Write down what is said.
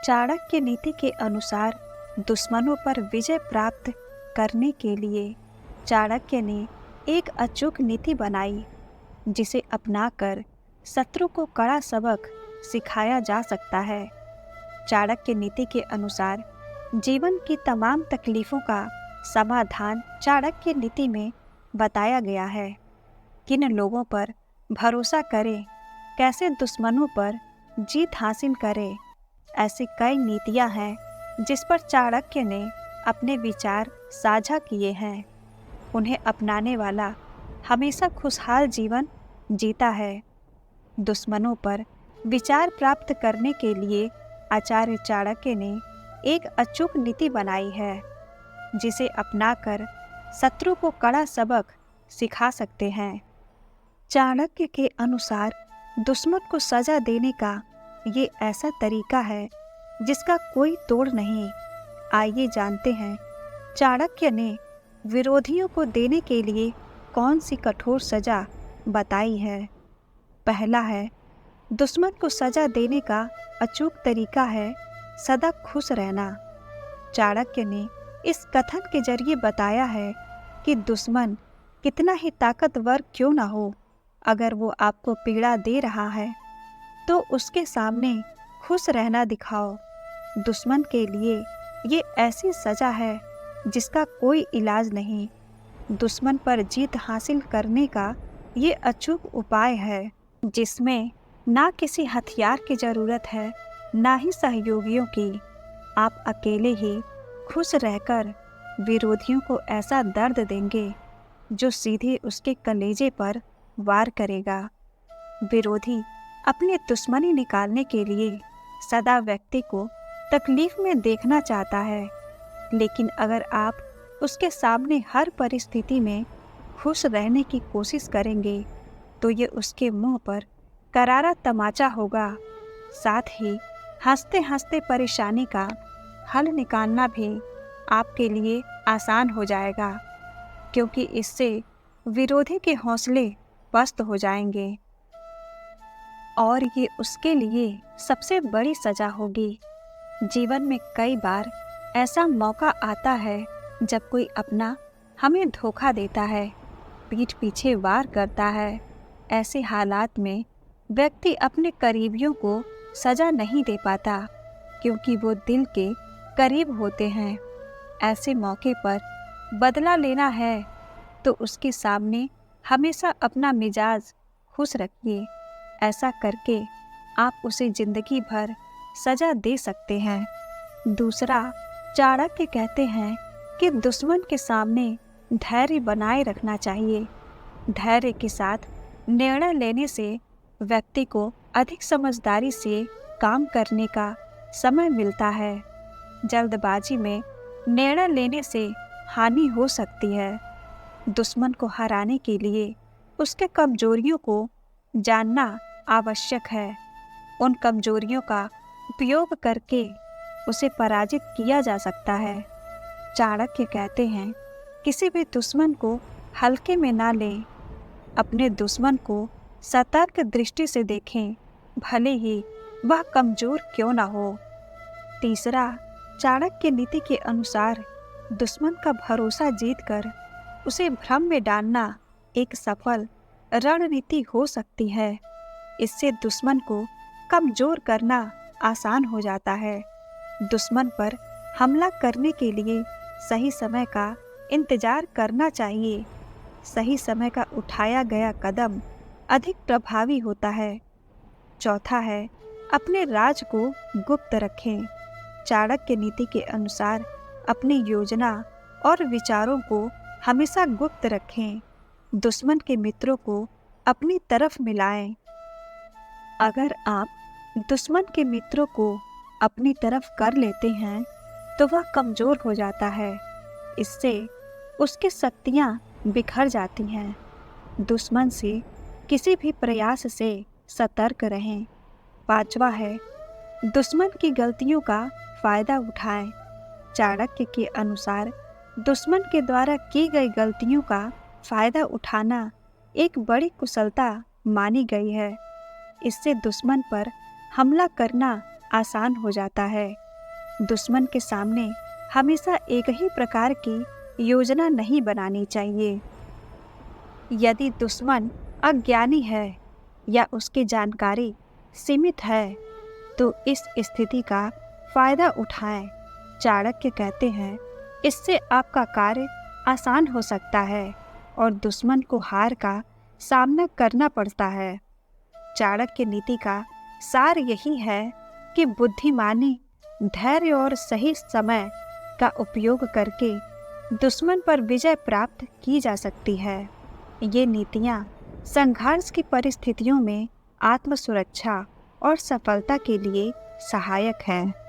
चाणक्य नीति के अनुसार दुश्मनों पर विजय प्राप्त करने के लिए चाणक्य ने एक अचूक नीति बनाई, जिसे अपनाकर शत्रु को कड़ा सबक सिखाया जा सकता है। चाणक्य नीति के अनुसार जीवन की तमाम तकलीफों का समाधान चाणक्य नीति में बताया गया है। किन लोगों पर भरोसा करें, कैसे दुश्मनों पर जीत हासिल करें, ऐसी कई नीतियां हैं जिस पर चाणक्य ने अपने विचार साझा किए हैं। उन्हें अपनाने वाला हमेशा खुशहाल जीवन जीता है। दुश्मनों पर विचार प्राप्त करने के लिए आचार्य चाणक्य ने एक अचूक नीति बनाई है, जिसे अपनाकर शत्रु को कड़ा सबक सिखा सकते हैं। चाणक्य के अनुसार दुश्मन को सजा देने का ये ऐसा तरीका है जिसका कोई तोड़ नहीं। आइए जानते हैं चाणक्य ने विरोधियों को देने के लिए कौन सी कठोर सजा बताई है। पहला है, दुश्मन को सजा देने का अचूक तरीका है सदा खुश रहना। चाणक्य ने इस कथन के जरिए बताया है कि दुश्मन कितना ही ताकतवर क्यों ना हो, अगर वो आपको पीड़ा दे रहा है तो उसके सामने खुश रहना दिखाओ। दुश्मन के लिए ये ऐसी सजा है जिसका कोई इलाज नहीं। दुश्मन पर जीत हासिल करने का ये अचूक उपाय है, जिसमें ना किसी हथियार की ज़रूरत है, ना ही सहयोगियों की। आप अकेले ही खुश रहकर विरोधियों को ऐसा दर्द देंगे जो सीधे उसके कलेजे पर वार करेगा। विरोधी अपनी दुश्मनी निकालने के लिए सदा व्यक्ति को तकलीफ में देखना चाहता है, लेकिन अगर आप उसके सामने हर परिस्थिति में खुश रहने की कोशिश करेंगे तो ये उसके मुंह पर करारा तमाचा होगा। साथ ही हंसते हंसते परेशानी का हल निकालना भी आपके लिए आसान हो जाएगा, क्योंकि इससे विरोधी के हौसले पस्त हो जाएंगे और ये उसके लिए सबसे बड़ी सजा होगी। जीवन में कई बार ऐसा मौका आता है जब कोई अपना हमें धोखा देता है, पीठ पीछे वार करता है। ऐसे हालात में व्यक्ति अपने करीबियों को सजा नहीं दे पाता, क्योंकि वो दिल के करीब होते हैं। ऐसे मौके पर बदला लेना है तो उसके सामने हमेशा अपना मिजाज खुश रखिए। ऐसा करके आप उसे जिंदगी भर सजा दे सकते हैं। दूसरा, चाणक्य कहते हैं कि दुश्मन के सामने धैर्य बनाए रखना चाहिए। धैर्य के साथ निर्णय लेने से व्यक्ति को अधिक समझदारी से काम करने का समय मिलता है। जल्दबाजी में निर्णय लेने से हानि हो सकती है। दुश्मन को हराने के लिए उसके कमजोरियों को जानना आवश्यक है। उन कमजोरियों का उपयोग करके उसे पराजित किया जा सकता है। चाणक्य कहते हैं, किसी भी दुश्मन को हल्के में ना लें। अपने दुश्मन को सतर्क दृष्टि से देखें, भले ही वह कमजोर क्यों ना हो। तीसरा, चाणक्य नीति के अनुसार दुश्मन का भरोसा जीतकर उसे भ्रम में डालना एक सफल रणनीति हो सकती है। इससे दुश्मन को कमजोर करना आसान हो जाता है। दुश्मन पर हमला करने के लिए सही समय का इंतजार करना चाहिए। सही समय का उठाया गया कदम अधिक प्रभावी होता है। चौथा है, अपने राज को गुप्त रखें। चाणक्य नीति के अनुसार अपनी योजना और विचारों को हमेशा गुप्त रखें। दुश्मन के मित्रों को अपनी तरफ मिलाएं। अगर आप दुश्मन के मित्रों को अपनी तरफ कर लेते हैं तो वह कमजोर हो जाता है। इससे उसकी शक्तियाँ बिखर जाती हैं। दुश्मन से किसी भी प्रयास से सतर्क रहें। पांचवा है, दुश्मन की गलतियों का फायदा उठाएं। चाणक्य के अनुसार दुश्मन के द्वारा की गई गलतियों का फायदा उठाना एक बड़ी कुशलता मानी गई है। इससे दुश्मन पर हमला करना आसान हो जाता है। दुश्मन के सामने हमेशा एक ही प्रकार की योजना नहीं बनानी चाहिए। यदि दुश्मन अज्ञानी है या उसकी जानकारी सीमित है, तो इस स्थिति का फायदा उठाएं। चाणक्य कहते हैं, इससे आपका कार्य आसान हो सकता है और दुश्मन को हार का सामना करना पड़ता है। चाणक्य नीति का सार यही है कि बुद्धिमानी, धैर्य और सही समय का उपयोग करके दुश्मन पर विजय प्राप्त की जा सकती है। ये नीतियाँ संघर्ष की परिस्थितियों में आत्म सुरक्षा और सफलता के लिए सहायक हैं।